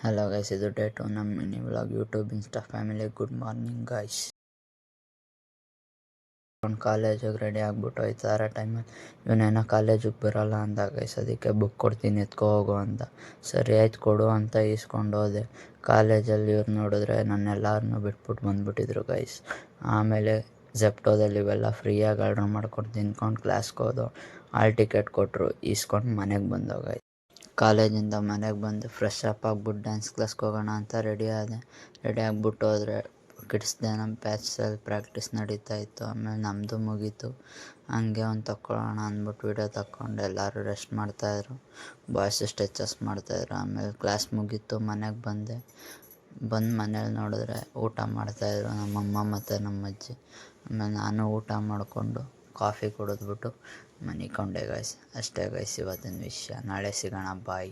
Hello guys, ಇದು day 2 ನಮ್ಮ mini vlog. YouTube insta family good morning guys. ಅವ್ನು ಕಾಲೇಜಿಗೆ ರೆಡಿ ಆಗ್ಬಿಟ್ಟು ಹೋಯ್ತಾ ಇರೋ ಟೈಮಲ್ಲಿ ಇವನೇನೋ ಕಾಲೇಜಿಗೆ ಬರೋಲ್ಲ ಅಂದ ಗೈಸ್. ಅದಕ್ಕೆ ಬುಕ್ ಕೊಡ್ತೀನಿ ಎತ್ಕೊ ಹೋಗು ಅಂತ. ಸರಿ ಆಯ್ತು ಕೊಡು ಅಂತ ಈಸ್ಕೊಂಡು ಹೋದೆ. ಕಾಲೇಜಲ್ಲಿ ಇವ್ರು ನೋಡಿದ್ರೆ ನನ್ನೆಲ್ಲರನ್ನೂ ಬಿಟ್ಬಿಟ್ಟು ಬಂದುಬಿಟ್ಟಿದ್ರು ಗೈಸ್. ಆಮೇಲೆ ಝೆಪ್ಟೋದಲ್ಲಿ ಇವೆಲ್ಲ ಫ್ರೀಯಾಗಿ ಆರ್ಡ್ರ್ ಮಾಡ್ಕೊಂಡು ತಿನ್ಕೊಂಡು ಕ್ಲಾಸ್ಗೆ ಹೋದೋ. ಹಾಲ್ ಟಿಕೆಟ್ ಕೊಟ್ಟರು, ಈಸ್ಕೊಂಡು ಮನೆಗೆ ಬಂದೋ ಗೈಸ್. ಕಾಲೇಜಿಂದ ಮನೆಗೆ ಬಂದು ಫ್ರೆಶ್ ಅಪ್ ಆಗ್ಬಿಟ್ಟು ಡ್ಯಾನ್ಸ್ ಕ್ಲಾಸ್ಗೆ ಹೋಗೋಣ ಅಂತ ರೆಡಿ ಆಗಿಬಿಟ್ಟು ಹೋದರೆ ಕಿಡ್ಸ್ದೆ ನಮ್ಮ ಬ್ಯಾಚಲ್ಲಿ ಪ್ರಾಕ್ಟೀಸ್ ನಡೀತಾ ಇತ್ತು. ಆಮೇಲೆ ನಮ್ಮದು ಮುಗೀತು. ಹಂಗೆ ಒಂದು ತಗೊಳ್ಳೋಣ ಅಂದ್ಬಿಟ್ಟು ವೀಡಿಯೋ ತಗೊಂಡು ಎಲ್ಲರೂ ರೆಸ್ಟ್ ಮಾಡ್ತಾಯಿದ್ರು. ಬಾಯ್ಸ್ ಸ್ಟ್ರೆಚಸ್ ಮಾಡ್ತಾಯಿದ್ರು. ಆಮೇಲೆ ಕ್ಲಾಸ್ ಮುಗೀತು, ಮನೆಗೆ ಬಂದು ಮನೇಲಿ ನೋಡಿದ್ರೆ ಊಟ ಮಾಡ್ತಾಯಿದ್ರು ನಮ್ಮಮ್ಮ ಮತ್ತು ನಮ್ಮ ಅಜ್ಜಿ. ಆಮೇಲೆ ನಾನು ಊಟ ಮಾಡಿಕೊಂಡು ಕಾಫಿ ಕುಡಿದ್ಬಿಟ್ಟು ಮನಿಕೊಂಡೆ ಗೈಸ್. ಅಷ್ಟೇ ಗೈಸ್ ಇವತ್ತಿನ ವಿಷಯ. ನಾಳೆ ಸಿಗೋಣ, ಬಾಯ್.